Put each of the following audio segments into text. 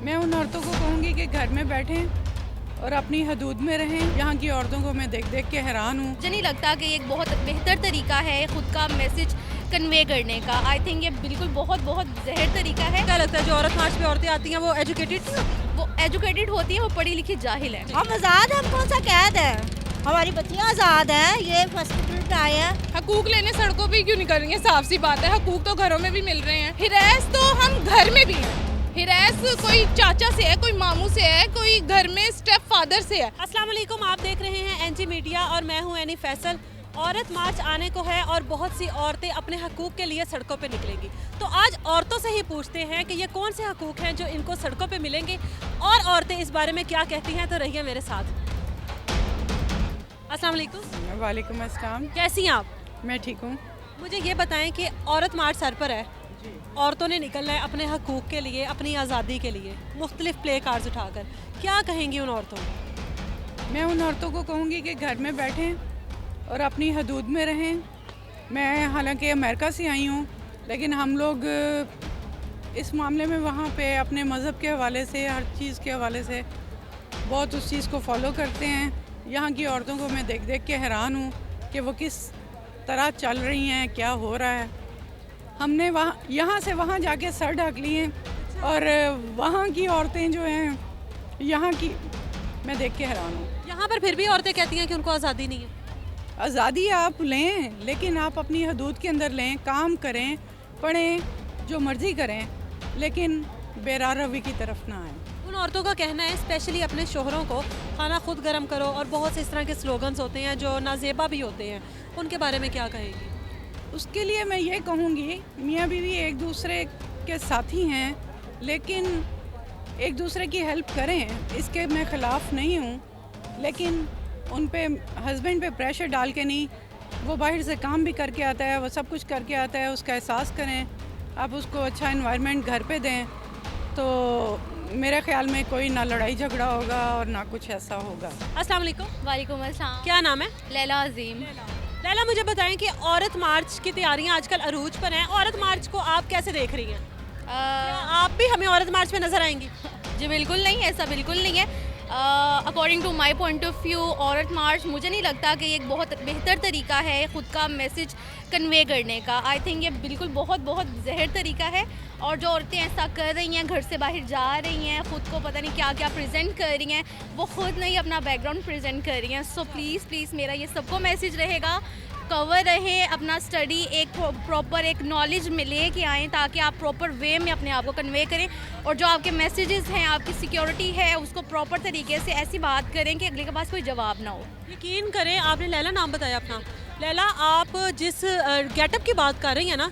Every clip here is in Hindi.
मैं उन औरतों को कहूँगी कि घर में बैठें और अपनी हदूद में रहें। यहाँ की औरतों को मैं देख देख के हैरान हूँ। मुझे नहीं लगता कि ये एक बहुत बेहतर तरीका है खुद का मैसेज कन्वे करने का। आई थिंक ये बिल्कुल बहुत जहर तरीका है। क्या लगता है जो औरत मार्च पे औरतें आती हैं वो एजुकेटेड नहीं होती? वो एजुकेटेड होती है, वो पढ़ी लिखी जाहिल है। हम आज़ाद हैं, हम कौन सा कैद है? हमारी बच्चियाँ आज़ाद हैं। ये फर्स्ट आए हैं। हकूक लेने सड़कों पे क्यों नहीं करेंगे? साफ सी बात है, हकूक तो घरों में भी मिल रहे हैं। हिरास तो हम घर में भी हैं। हिरास कोई चाचा से है, कोई मामू से है, कोई घर में स्टेप फादर से है। अस्सलाम वालेकुम, आप देख रहे हैं एनजी मीडिया और मैं हूं एनी फैसल। औरत मार्च आने को है और बहुत सी औरतें अपने हकूक के लिए सड़कों पे निकलेंगी। तो आज औरतों से ही पूछते हैं कि ये कौन से हकूक हैं जो इनको सड़कों पे मिलेंगे और औरतें इस बारे में क्या कहती हैं। तो रहिए मेरे साथ। अस्सलाम वालेकुम। वालेकुम अस्सलाम। कैसी हैं आप? मैं ठीक हूँ। मुझे ये बताएं कि औरत मार्च सर पर है, औरतों ने निकलना है अपने हकूक के लिए, अपनी आज़ादी के लिए, मुख्तलिफ प्ले कार्ड्स उठाकर। क्या कहेंगी उन औरतों को? मैं उन औरतों को कहूँगी कि घर में बैठें और अपनी हदूद में रहें। मैं हालांकि अमेरिका से आई हूँ, लेकिन हम लोग इस मामले में वहाँ पे अपने मज़हब के हवाले से, हर चीज़ के हवाले से बहुत उस चीज़ को फॉलो करते हैं। यहाँ की औरतों को मैं देख देख के हैरान हूँ कि वो किस तरह चल रही हैं, क्या हो रहा है। हमने यहाँ से वहाँ जाके सर ढक लिए और वहाँ की औरतें जो हैं, यहाँ की मैं देख के हैरान हूँ। यहाँ पर फिर भी औरतें कहती हैं कि उनको आज़ादी नहीं है। आज़ादी आप लें, लेकिन आप अपनी हदूद के अंदर लें, काम करें, पढ़ें, जो मर्ज़ी करें, लेकिन बेरारवी की तरफ ना आएँ। उन औरतों का कहना है स्पेशली अपने शोहरों को खाना खुद गर्म करो और बहुत से इस तरह के स्लोगन्स होते हैं जो नाजेबा भी होते हैं, उनके बारे में क्या कहेंगी? उसके लिए मैं ये कहूँगी, मियाँ बीवी एक दूसरे के साथी हैं, लेकिन एक दूसरे की हेल्प करें, इसके मैं ख़िलाफ़ नहीं हूँ, लेकिन उन पे हस्बैंड पे प्रेशर डाल के नहीं। वो बाहर से काम भी करके आता है, वो सब कुछ करके आता है, उसका एहसास करें। आप उसको अच्छा एनवायरनमेंट घर पे दें, तो मेरे ख्याल में कोई ना लड़ाई झगड़ा होगा और ना कुछ ऐसा होगा। अस्सलाम वालेकुम। वालेकुम अस्सलाम। क्या नाम है? लैला अजीम। लैला, मुझे बताएं कि औरत मार्च की तैयारियां आजकल अरूज पर हैं। औरत मार्च को आप कैसे देख रही हैं? क्या आप भी हमें औरत मार्च पे नजर आएंगी? जी बिल्कुल नहीं, ऐसा बिल्कुल नहीं है। According to my point of view, औरत मार्च मुझे नहीं लगता कि ये एक बहुत बेहतर तरीका है खुद का मैसेज कन्वे करने का। आई थिंक ये बिल्कुल बहुत जहर तरीका है। और जो औरतें ऐसा कर रही हैं, घर से बाहर जा रही हैं, ख़ुद को पता नहीं क्या क्या प्रेजेंट कर रही हैं, वो खुद नहीं अपना बैकग्राउंड प्रेजेंट कर रही हैं। सो प्लीज़ मेरा ये सबको मैसेज रहेगा, कवर रहे, अपना स्टडी एक प्रॉपर एक नॉलेज में ले के आएँ ताकि आप प्रॉपर वे में अपने आप को कन्वे करें। और जो आपके मैसेजेस हैं, आपकी सिक्योरिटी है, उसको प्रॉपर तरीके से ऐसी बात करें कि अगले के पास कोई जवाब ना हो। यकीन करें, आपने लैला नाम बताया अपना। लैला, आप जिस गेटअप की बात कर रही हैं ना,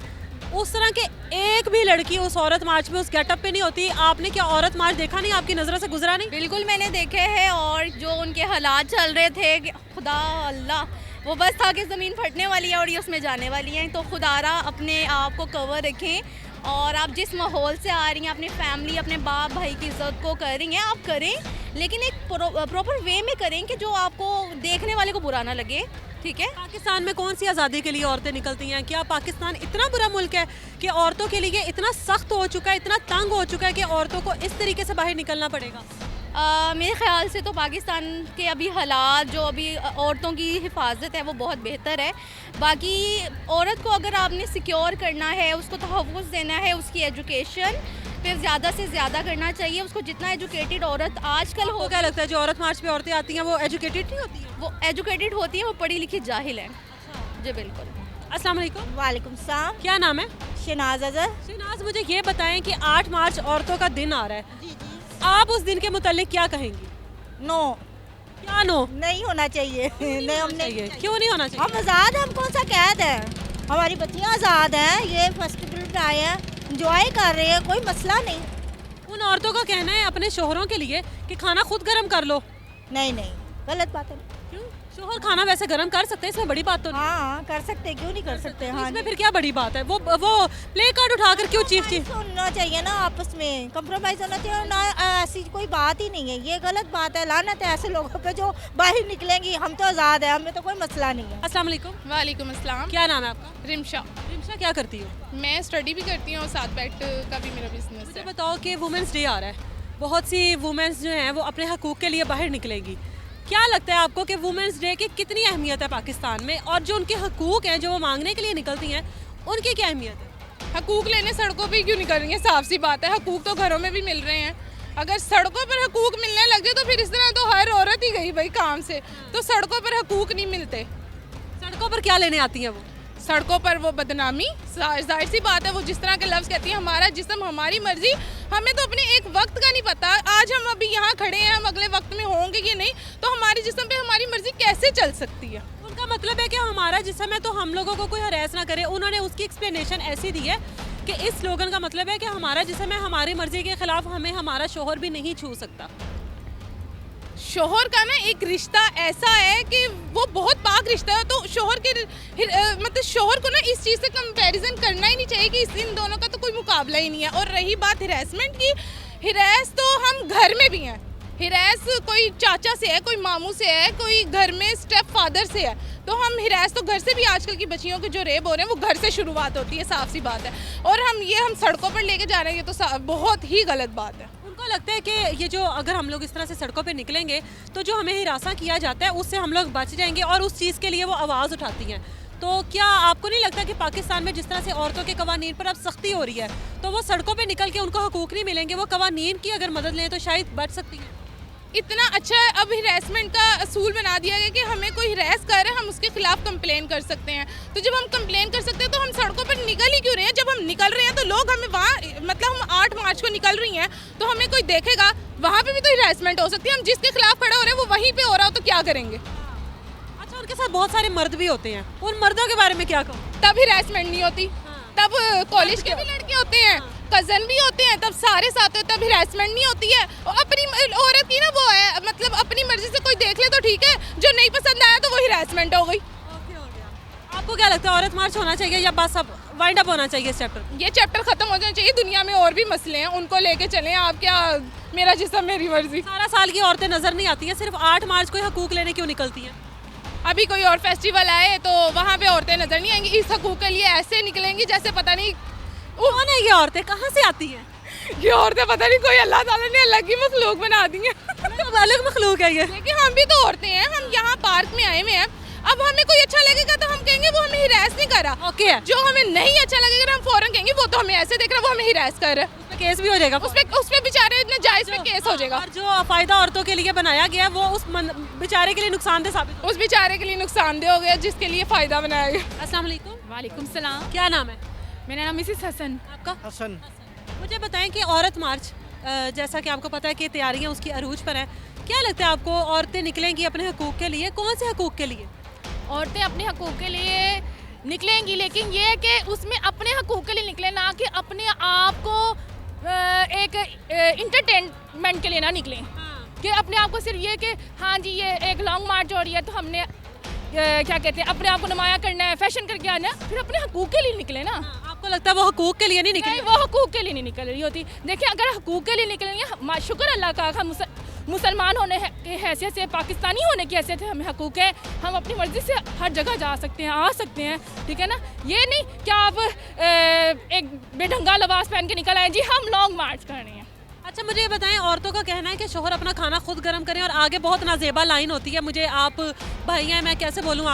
उस तरह के एक भी लड़की उस औरत मार्च में उस गेटअप पे नहीं होती। आपने क्या औरत मार्च देखा नहीं? आपकी नज़रों से गुजरा नहीं? बिल्कुल मैंने देखे हैं। और जो उनके हालात चल रहे थे कि खुदा अल्लाह, वो बस था कि ज़मीन फटने वाली है और ये उसमें जाने वाली है। तो खुदारा अपने आप को कवर रखें, और आप जिस माहौल से आ रही हैं, अपनी फैमिली, अपने बाप भाई की इज़्ज़त को कर रही हैं, आप करें, लेकिन एक प्रॉपर वे में करें कि जो आपको देखने वाले को बुरा ना लगे। ठीक है। पाकिस्तान में कौन सी आज़ादी के लिए औरतें निकलती हैं? क्या पाकिस्तान इतना बुरा मुल्क है कि औरतों के लिए इतना सख्त हो चुका है, इतना तंग हो चुका है कि औरतों को इस तरीके से बाहर निकलना पड़ेगा? मेरे ख्याल से तो पाकिस्तान के अभी हालात, जो अभी औरतों की हिफाजत है, वो बहुत बेहतर है। बाकी औरत को अगर आपने सिक्योर करना है, उसको तहफ़्फ़ुज़ देना है, उसकी एजुकेशन फिर ज़्यादा से ज़्यादा करना चाहिए। उसको जितना एजुकेटेड औरत आजकल हो। क्या लगता है जो औरत मार्च पे औरतें आती हैं वो एजुकेटेड नहीं होती हैं? वो एजुकेटेड होती हैं, वो पढ़ी लिखी जाहिल है। जी बिल्कुल। अस्सलाम वालेकुम। वालेकुम सलाम। क्या नाम है? शनाज अजहर। शनाज, मुझे ये बताएं कि 8 मार्च औरतों का दिन आ रहा है। जी जी। आप उस दिन के मुतालिक क्या कहेंगी? नो, क्या नो? नहीं होना चाहिए। नहीं, हमने क्यों नहीं होना चाहिए? हम आज़ाद हैं, हम कौन सा कैद है? हमारी बच्चियाँ आज़ाद हैं। ये फर्स्ट आए हैं, इंजॉय कर रहे हैं, कोई मसला नहीं। उन औरतों का कहना है अपने शोहरों के लिए कि खाना खुद गर्म कर लो। नहीं, गलत बात है। क्यों? शोहर खाना वैसे गर्म कर सकते हैं, इसमें बड़ी बात तो नहीं। हाँ, कर सकते हैं, क्यों नहीं कर सकते? तो हाँ, इसमें फिर क्या बड़ी बात है? वो प्ले कार्ड उठाकर क्यों चीख होना चाहिए ना, आपस में कंप्रोमाइज होना चाहिए ना। ऐसी कोई बात ही नहीं है, ये गलत बात है। लानत है ऐसे लोगों पे जो बाहर निकलेंगी। हम तो आज़ाद है, हमें तो कोई मसला नहीं है। अस्सलाम वालेकुम। वालेकुम अस्सलाम। क्या नाम है आपका? रिमशा। रिमशा, क्या करती हो? मैं स्टडी भी करती हूँ और साथ बैठ का भी मेरा बिजनेस मुझे है। बताओ कि वुमेंस डे आ रहा है, बहुत सी वुमेंस जो हैं वो अपने हकूक़ के लिए बाहर निकलेंगी। क्या लगता है आपको कि वुमेंस डे की कितनी अहमियत है पाकिस्तान में, और जो उनके हकूक़ हैं जो वो मांगने के लिए निकलती हैं उनकी क्या अहमियत है? हकूक लेने सड़कों पे क्यों नहीं करेंगे? साफ सी बात है, हकूक तो घरों में भी मिल रहे हैं। अगर सड़कों पर हकूक मिलने लग जाए तो फिर इस तरह तो हर औरत ही गई भाई काम से, तो सड़कों पर हकूक नहीं मिलते। सड़कों पर क्या लेने आती हैं वो? सड़कों पर वो बदनामी, जाहिर सी बात है, वो जिस तरह के लफ्ज़ कहती है हमारा जिस्म हमारी मर्जी। हमें तो अपने एक वक्त का नहीं पता, आज हम अभी यहाँ खड़े हैं, हम अगले वक्त में होंगे कि नहीं, तो हमारे जिस्म पे हमारी मर्जी कैसे चल सकती है? उनका मतलब है कि हमारा जिस्म है तो हम लोगों को कोई हरास ना करे। उन्होंने उसकी एक्सप्लेनेशन ऐसी दी है कि इस स्लोगन का मतलब है कि हमारा जिस्म है, हमारी मर्जी के खिलाफ हमें हमारा शोहर भी नहीं छू सकता। शोहर का ना एक रिश्ता ऐसा है कि वो बहुत पाक रिश्ता है, तो शोहर के मतलब शोहर को ना इस चीज़ से कंपैरिजन करना ही नहीं चाहिए कि इन दोनों का तो कोई मुकाबला ही नहीं है। और रही बात हिरासमेंट की, हिरास तो हम घर में भी हैं। हिरास कोई चाचा से है, कोई मामू से है, कोई घर में स्टेप फादर से है, तो हम हिरास तो घर से भी, आजकल की बच्चियों के जो रेप हो रहे हैं वो घर से शुरुआत होती है, साफ सी बात है। और हम सड़कों पर लेके जा रहे हैं, ये तो बहुत ही गलत बात है। उनको लगता है कि ये जो अगर हम लोग इस तरह से सड़कों पे निकलेंगे तो जो हमें हिरासा किया जाता है उससे हम लोग बच जाएंगे, और उस चीज़ के लिए वो आवाज़ उठाती हैं। तो क्या आपको नहीं लगता कि पाकिस्तान में जिस तरह से औरतों के कवानीन पर अब सख्ती हो रही है, तो वो सड़कों पे निकल के उनको हकूक़ नहीं मिलेंगे, वो कवानीन की अगर मदद लें तो शायद बच सकती हैं? इतना अच्छा अब हिरासमेंट का असूल बना दिया गया कि हमें कोई हिरास कर रहा है हम उसके खिलाफ कंप्लेन कर सकते हैं। तो जब हम कंप्लेन कर सकते हैं तो हम सड़कों पर निकल ही क्यों रहे हैं? जब हम निकल रहे हैं तो लोग हमें वहाँ, मतलब हम 8 मार्च को निकल रही हैं तो हमें कोई देखेगा, वहाँ पे भी तो हिरासमेंट हो सकती है। हम जिसके खिलाफ खड़े हो रहे हैं वो वहीं पे हो रहा हो तो क्या करेंगे? अच्छा, उनके साथ बहुत सारे मर्द भी होते हैं, उन मर्दों के बारे में क्या कहूँ? तब हिरासमेंट नहीं होती, तब कॉलेज के भी लड़के होते हैं, कज़न भी होते हैं, तब सारे साथ होते, तब हिरासमेंट नहीं होती है। और अपनी औरत की ना वो है, मतलब अपनी मर्जी से कोई देख ले तो ठीक है, जो नहीं पसंद आया तो वो हिरासमेंट हो गई। आपको क्या लगता है, औरत मार्च होना चाहिए या बस अब वाइंड अप होना चाहिए इस चैप्टर? ये चैप्टर खत्म हो जाना चाहिए। दुनिया में और भी मसले हैं, उनको लेके चलें। आप क्या, मेरा जिस्म मेरी मर्जी। सारा साल की औरतें नजर नहीं आती हैं, सिर्फ 8 मार्च को ही हकूक लेने क्यों निकलती हैं? अभी कोई और फेस्टिवल आए तो वहाँ पे औरतें नजर नहीं आएंगी। इस हकूक के लिए ऐसे निकलेंगी जैसे पता नहीं कौन है ये औरतें, कहाँ से आती हैं? ये औरतें पता नहीं कोई अल्लाह ताला ने अलग ही मखलूक बना दी है। अलग मखलूक है ये। लेकिन हम भी तो औरतें हैं, हम यहाँ पार्क में आए हुए हैं। अब हमें कोई अच्छा लगेगा तो हम कहेंगे वो हमें हिरास नहीं कर रहा। ओके, जो हमें नहीं अच्छा लगेगा हम फौरन कहेंगे वो तो हमें ऐसे देख रहा है, वो हमें हिरास कर रहा है। उसमें केस भी हो जाएगा, उसपे बेचारे इतने जायज में केस हो जाएगा। और जो फायदा औरतों के लिए बनाया गया है वो उस बेचारे के लिए नुकसानदेह साबित, उस बेचारे के लिए नुकसानदेह हो गया जिसके लिए फ़ायदा बनाया गया। अस्सलाम वालेकुम। वालेकुम सलाम। क्या नाम है मेरा नाम मिसिस हसन। आपका? हसन। मुझे बताएं कि औरत मार्च, जैसा कि आपको पता है कि तैयारियां उसकी अरूज पर हैं, क्या लगता है आपको औरतें निकलेंगी अपने हकूक़ के लिए? कौन से हकूक़ के लिए? औरतें अपने हकूक़ के लिए निकलेंगी, लेकिन ये है कि उसमें अपने हकूक़ के लिए निकले, ना कि अपने आप को एक इंटरटेनमेंट के लिए ना निकलें। कि अपने आप को सिर्फ ये कि हाँ जी ये एक लॉन्ग मार्च हो रही है तो हमने क्या कहते हैं अपने आप को नुमाया करना है, फैशन करके आना है, फिर अपने हकूक़ के लिए निकले ना। आपको लगता है वो हकूक़ के लिए नहीं निकले? नहीं, वो हकूक़ के लिए नहीं निकल रही होती। देखिए, अगर हकूक़ के लिए निकलेंगे, शुक्र अल्लाह का, हम मुसलमान होने की हैसियत से, पाकिस्तानी होने की हैसियत से हमें हकूक़ है, हम अपनी मर्ज़ी से हर जगह जा सकते हैं, आ सकते हैं, ठीक है ना। ये नहीं कि आप एक बेढंगा लिबास पहन के निकल आए जी हम लॉन्ग मार्च कर रहे हैं। अच्छा, मुझे ये बताएं, औरतों का कहना है कि शोहर अपना खाना खुद गर्म करें, और आगे बहुत नाजेबा लाइन होती है, मुझे आप भाई हैं मैं कैसे बोलूँ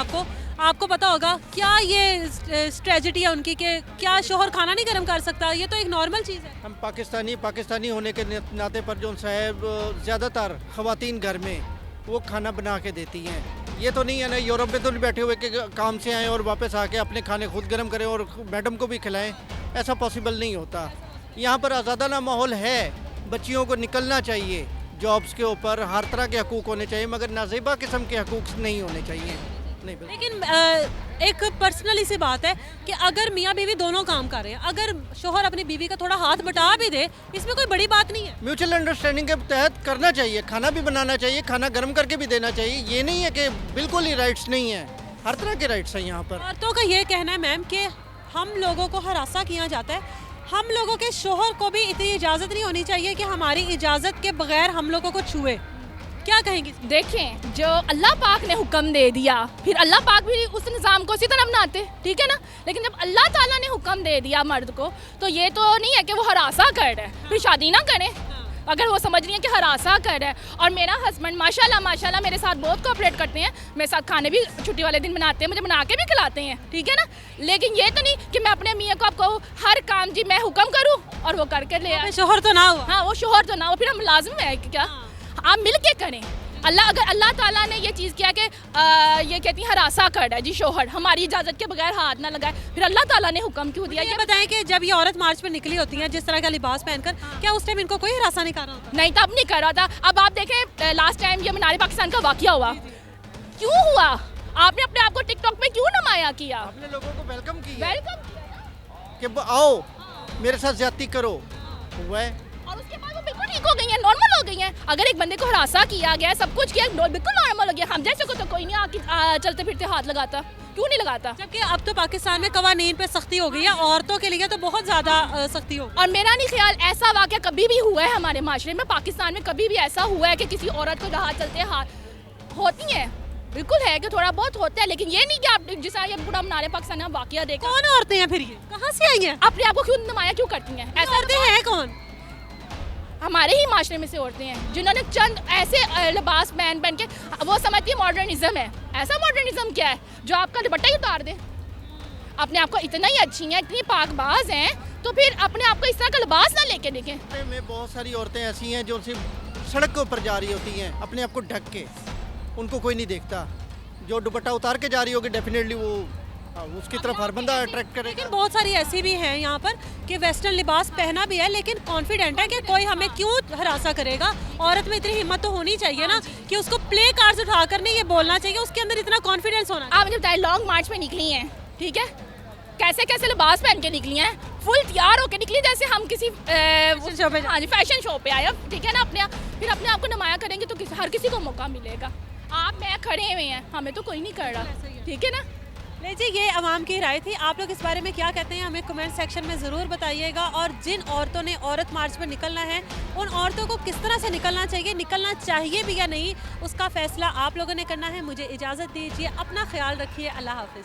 आपको पता होगा, क्या ये स्ट्रेटजी है उनकी कि क्या शोहर खाना नहीं गर्म कर सकता? ये तो एक नॉर्मल चीज़ है। हम पाकिस्तानी होने के नाते पर जो साहब ज़्यादातर ख़वातीन घर में वो खाना बना के देती हैं। ये तो नहीं है ना, यूरोप में तो नहीं बैठे हुए कि काम से आएँ और वापस आके अपने खाने खुद गर्म करें और मैडम को भी खिलाएं, ऐसा पॉसिबल नहीं होता। यहाँ पर आज़ादाना माहौल है, बच्चियों को निकलना चाहिए, जॉब्स के ऊपर हर तरह के हकूक़ होने चाहिए, मगर नाजेबा किस्म के हकूक़ नहीं होने चाहिए। लेकिन एक पर्सनली सी बात है कि अगर मियाँ बीवी दोनों काम कर रहे हैं, अगर शोहर अपनी बीवी का थोड़ा हाथ बटा भी दे, इसमें कोई बड़ी बात नहीं है। म्यूचुअल अंडरस्टैंडिंग के तहत करना चाहिए, खाना भी बनाना चाहिए, खाना गर्म करके भी देना चाहिए। ये नहीं है कि बिल्कुल ही राइट्स नहीं है, हर तरह के राइट्स हैं यहाँ पर। औरतों का ये कहना है मैम कि हम लोगों को हरासा किया जाता है, हम लोगों के शोहर को भी इतनी इजाज़त नहीं होनी चाहिए कि हमारी इजाज़त के बगैर हम लोगों को छुए। क्या कहेंगी? देखें, जो अल्लाह पाक ने हुक्म दे दिया, फिर अल्लाह पाक भी उस निज़ाम को इसी तरह बनाते, ठीक है ना। लेकिन जब अल्लाह ताला ने हुक्म दे दिया मर्द को, तो ये तो नहीं है कि वो हरासा कर रहे हैं, फिर शादी ना करें। अगर वो समझ रही हैं कि हरासा कर है। और मेरा हस्बैंड माशाल्लाह माशाल्लाह मेरे साथ बहुत कोऑपरेट करते हैं, मेरे साथ खाने भी छुट्टी वाले दिन बनाते हैं, मुझे बना के भी खिलाते हैं, ठीक है ना। लेकिन ये तो नहीं कि मैं अपने मियाँ को आप कहूँ हर काम जी मैं हुक्म करूँ और वो करके ले आए। शोहर तो ना हुआ। हाँ वो शोहर तो ना हो, फिर हम लाजिम है कि क्या आप मिल के करें। अगर अल्लाह ताला ने ये चीज़ किया कि ये कहती हैं हरासा कर है जी शोहर, हमारी इजाज़त के बगैर हाथ ना लगाए, फिर अल्लाह ताला ने हुक्म क्यों दिया? ये बताएं कि जब ये औरत मार्च में निकली होती हैं जिस तरह का लिबास पहनकर, क्या उस टाइम इनको कोई हरासा नहीं कर रहा होता? नहीं तब नहीं कर रहा था। अब आप देखें लास्ट टाइम ये मीनार पाकिस्तान का वाकया हुआ, क्यों हुआ? आपने अपने आप को टिकटॉक में क्यों नुमाया किया? अपने लोगों को वेलकम किया वेलकम कि आओ मेरे साथ ज्यादती करो, हुआ है। और उसके बाद वो बिल्कुल ठीक हो गई है, नॉर्मल हो गई है। अगर एक बंदे को हरासा किया गया, सब कुछ किया, बिल्कुल नॉर्मल हो गया। हम जैसे को तो कोई नहीं आके चलते फिरते हाथ लगाता, क्यों नहीं लगाता? जबकि अब तो पाकिस्तान में कवानीन पे सख्ती हो गई है, औरतों के लिए तो बहुत ज़्यादा सख्ती हो गई। और मेरा नहीं ख्याल ऐसा वाकया कभी भी हुआ है हमारे माशरे में, पाकिस्तान में कभी भी ऐसा हुआ है कि किसी औरत को राह चलते हाथ होती है। बिल्कुल है कि थोड़ा बहुत होता है, लेकिन ये नहीं कि आप जिस ये पूरा मीनार पाकिस्तान में वाकया देखा। कौन औरतें हैं फिर ये, कहाँ से आई हैं? अपने आप को क्यों नुमाया क्यों करती हैं? ऐसा औरतें हैं कौन? हमारे ही माशरे में से औरतें हैं जिन्होंने चंद ऐसे लिबास पहन के वो समझती है मॉडर्निज्म है। ऐसा मॉडर्निज्म क्या है जो आपका दुपट्टा ही उतार दे? अपने आप को इतना ही अच्छी हैं, इतनी पाकबाज हैं, तो फिर अपने आप को इस तरह का लिबास ना लेके देखें। में बहुत सारी औरतें ऐसी हैं जो सिर्फ सड़क के ऊपर जा रही होती हैं अपने आप को ढक के, उनको कोई नहीं देखता। जो दुपट्टा उतार के जा रही होगी डेफिनेटली वो उसकी तरफ हर बंदा अट्रैक्ट करेगा। लेकिन बहुत सारी ऐसी भी हैं यहाँ पर कि वेस्टर्न लिबास पहना भी है लेकिन कॉन्फिडेंट है कि कोई हमें क्यों हरासा करेगा। औरत में इतनी हिम्मत तो होनी चाहिए ना कि उसको प्ले कार्ड्स उठाकर नहीं ये बोलना चाहिए, उसके अंदर इतना कॉन्फिडेंस होना। आप मुझे बताएं, लॉन्ग मार्च में निकली हैं, ठीक है, कैसे कैसे लिबास पहन के निकली हैं, फुल तैयार होकर निकली जैसे हम किसी हाँ जी फैशन शो पे आए, ठीक है ना। फिर अपने आप को नुमाया करेंगे तो हर किसी को मौका मिलेगा। आप मैं खड़े हुए हैं, हमें तो कोई नहीं कर रहा, ठीक है ना। लीजिए ये आवाम की राय थी, आप लोग इस बारे में क्या कहते हैं हमें कमेंट सेक्शन में ज़रूर बताइएगा। और जिन औरतों ने औरत मार्च में निकलना है उन औरतों को किस तरह से निकलना चाहिए, निकलना चाहिए भी या नहीं, उसका फ़ैसला आप लोगों ने करना है। मुझे इजाज़त दीजिए, अपना ख्याल रखिए, अल्लाह हाफ़िज़।